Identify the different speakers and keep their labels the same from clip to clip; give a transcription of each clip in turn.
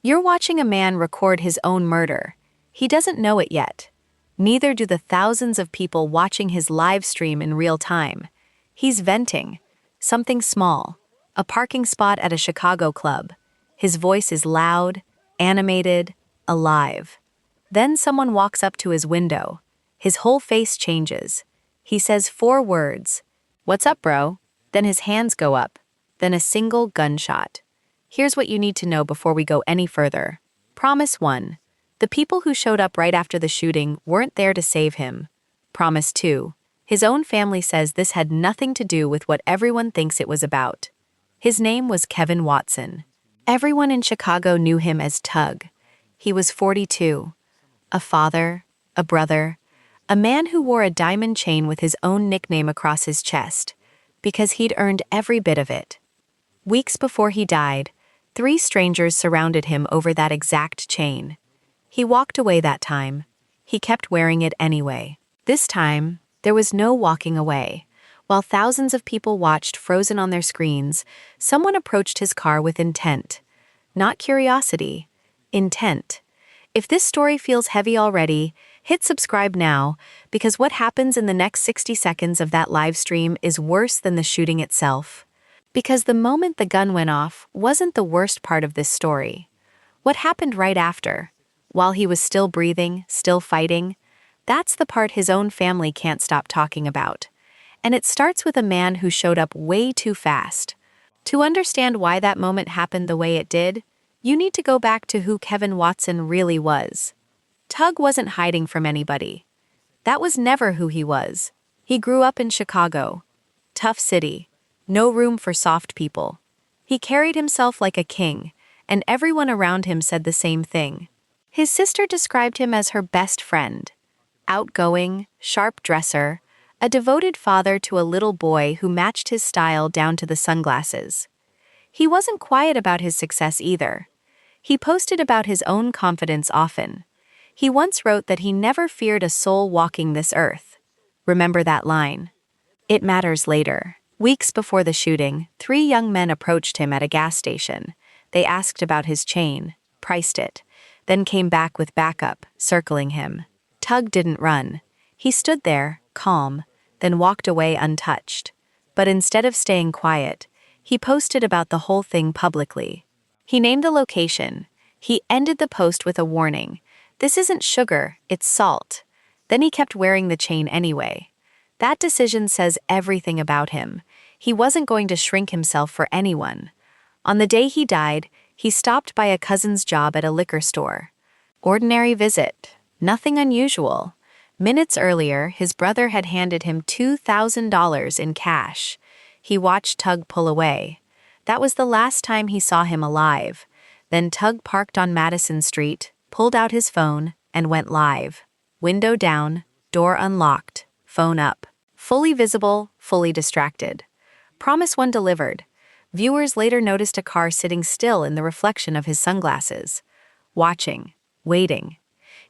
Speaker 1: You're watching a man record his own murder. He doesn't know it yet. Neither do the thousands of people watching his live stream in real time. He's venting. Something small. A parking spot at a Chicago club. His voice is loud, animated, alive. Then someone walks up to his window. His whole face changes. He says 4 words. "What's up, bro?" Then his hands go up. Then a single gunshot. Here's what you need to know before we go any further. Promise 1. The people who showed up right after the shooting weren't there to save him. Promise 2. His own family says this had nothing to do with what everyone thinks it was about. His name was Kevin Watson. Everyone in Chicago knew him as Tugg. He was 42. A father, a brother, a man who wore a diamond chain with his own nickname across his chest, because he'd earned every bit of it. Weeks before he died, 3 strangers surrounded him over that exact chain. He walked away that time. He kept wearing it anyway. This time, there was no walking away. While thousands of people watched frozen on their screens, someone approached his car with intent. Not curiosity, intent. If this story feels heavy already, hit subscribe now, because what happens in the next 60 seconds of that live stream is worse than the shooting itself. Because the moment the gun went off wasn't the worst part of this story. What happened right after, while he was still breathing, still fighting, that's the part his own family can't stop talking about. And it starts with a man who showed up way too fast. To understand why that moment happened the way it did, you need to go back to who Kevin Watson really was. Tugg wasn't hiding from anybody. That was never who he was. He grew up in Chicago. Tough city. No room for soft people. He carried himself like a king, and everyone around him said the same thing. His sister described him as her best friend. Outgoing, sharp dresser, a devoted father to a little boy who matched his style down to the sunglasses. He wasn't quiet about his success either. He posted about his own confidence often. He once wrote that he never feared a soul walking this earth. Remember that line. It matters later. Weeks before the shooting, 3 young men approached him at a gas station. They asked about his chain, priced it, then came back with backup, circling him. Tugg didn't run. He stood there, calm, then walked away untouched. But instead of staying quiet, he posted about the whole thing publicly. He named the location. He ended the post with a warning. This isn't sugar, it's salt. Then he kept wearing the chain anyway. That decision says everything about him. He wasn't going to shrink himself for anyone. On the day he died, he stopped by a cousin's job at a liquor store. Ordinary visit. Nothing unusual. Minutes earlier, his brother had handed him $2,000 in cash. He watched Tugg pull away. That was the last time he saw him alive. Then Tugg parked on Madison Street, pulled out his phone, and went live. Window down, door unlocked. Phone up. Fully visible, fully distracted. Promise 1 delivered. Viewers later noticed a car sitting still in the reflection of his sunglasses. Watching. Waiting.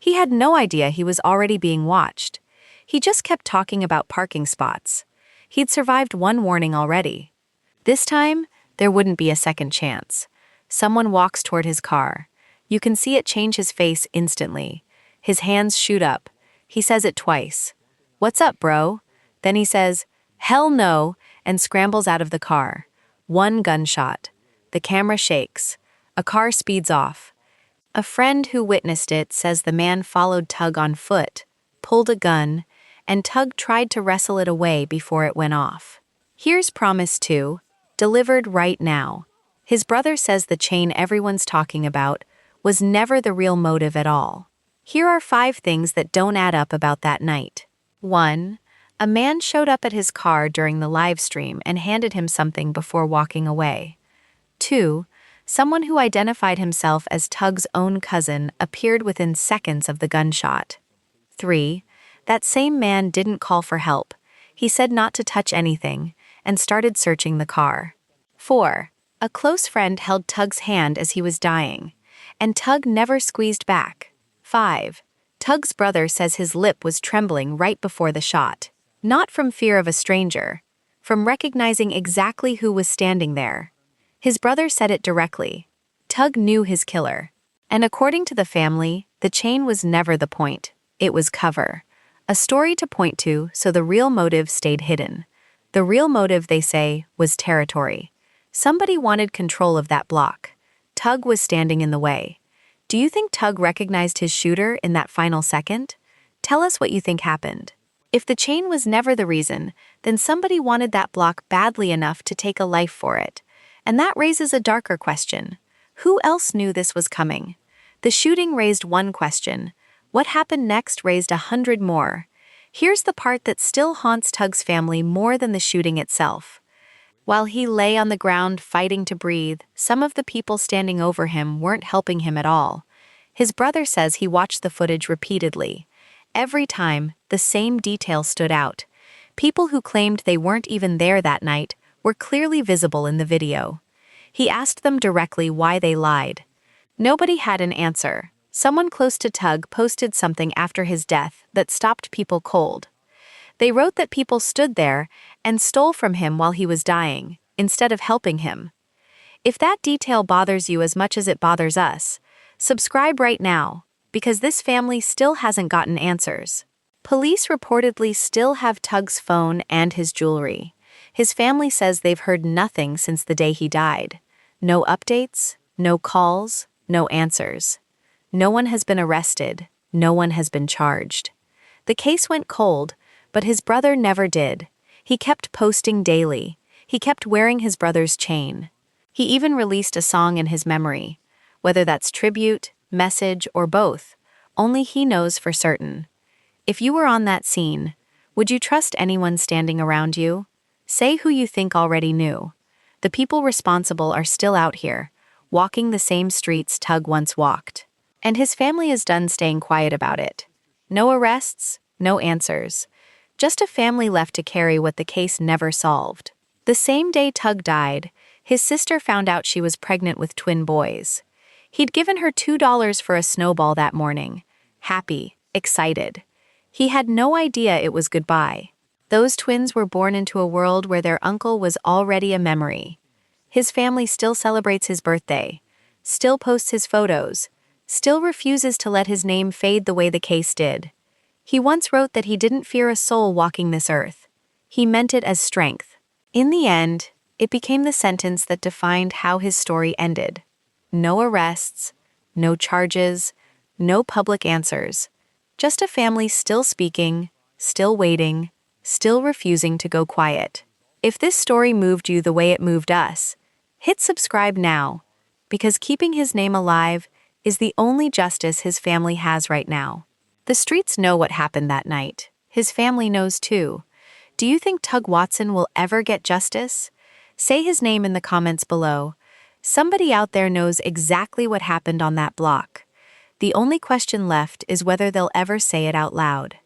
Speaker 1: He had no idea he was already being watched. He just kept talking about parking spots. He'd survived 1 warning already. This time, there wouldn't be a second chance. Someone walks toward his car. You can see it change his face instantly. His hands shoot up. He says it twice. "What's up, bro?" Then he says, "Hell no," and scrambles out of the car. 1 gunshot. The camera shakes. A car speeds off. A friend who witnessed it says the man followed Tugg on foot, pulled a gun, and Tugg tried to wrestle it away before it went off. Here's Promise 2, delivered right now. His brother says the chain everyone's talking about was never the real motive at all. Here are 5 things that don't add up about that night. 1. A man showed up at his car during the live stream and handed him something before walking away. 2. Someone who identified himself as Tugg's own cousin appeared within seconds of the gunshot. 3. That same man didn't call for help. He said not to touch anything and started searching the car. 4. A close friend held Tugg's hand as he was dying, and Tugg never squeezed back. 5. Tugg's brother says his lip was trembling right before the shot. Not from fear of a stranger, from recognizing exactly who was standing there. His brother said it directly. Tugg knew his killer. And according to the family, the chain was never the point. It was cover. A story to point to so the real motive stayed hidden. The real motive, they say, was territory. Somebody wanted control of that block. Tugg was standing in the way. Do you think Tugg recognized his shooter in that final second? Tell us what you think happened. If the chain was never the reason, then somebody wanted that block badly enough to take a life for it. And that raises a darker question. Who else knew this was coming? The shooting raised one question. What happened next raised 100 more. Here's the part that still haunts Tugg's family more than the shooting itself. While he lay on the ground fighting to breathe, some of the people standing over him weren't helping him at all. His brother says he watched the footage repeatedly. Every time, the same detail stood out. People who claimed they weren't even there that night were clearly visible in the video. He asked them directly why they lied. Nobody had an answer. Someone close to Tugg posted something after his death that stopped people cold. They wrote that people stood there and stole from him while he was dying, instead of helping him. If that detail bothers you as much as it bothers us, subscribe right now, because this family still hasn't gotten answers. Police reportedly still have Tugg's phone and his jewelry. His family says they've heard nothing since the day he died. No updates, no calls, no answers. No one has been arrested, no one has been charged. The case went cold, but his brother never did. He kept posting daily. He kept wearing his brother's chain. He even released a song in his memory. Whether that's tribute, message, or both, only he knows for certain. If you were on that scene, would you trust anyone standing around you? Say who you think already knew. The people responsible are still out here, walking the same streets Tugg once walked. And his family is done staying quiet about it. No arrests, no answers. Just a family left to carry what the case never solved. The same day Tugg died, his sister found out she was pregnant with twin boys. He'd given her $2 for a snowball that morning. Happy, excited. He had no idea it was goodbye. Those twins were born into a world where their uncle was already a memory. His family still celebrates his birthday, still posts his photos, still refuses to let his name fade the way the case did. He once wrote that he didn't fear a soul walking this earth. He meant it as strength. In the end, it became the sentence that defined how his story ended. No arrests, no charges, no public answers. Just a family still speaking, still waiting, still refusing to go quiet. If this story moved you the way it moved us, hit subscribe now, because keeping his name alive is the only justice his family has right now. The streets know what happened that night. His family knows too. Do you think Tugg Watson will ever get justice? Say his name in the comments below. Somebody out there knows exactly what happened on that block. The only question left is whether they'll ever say it out loud.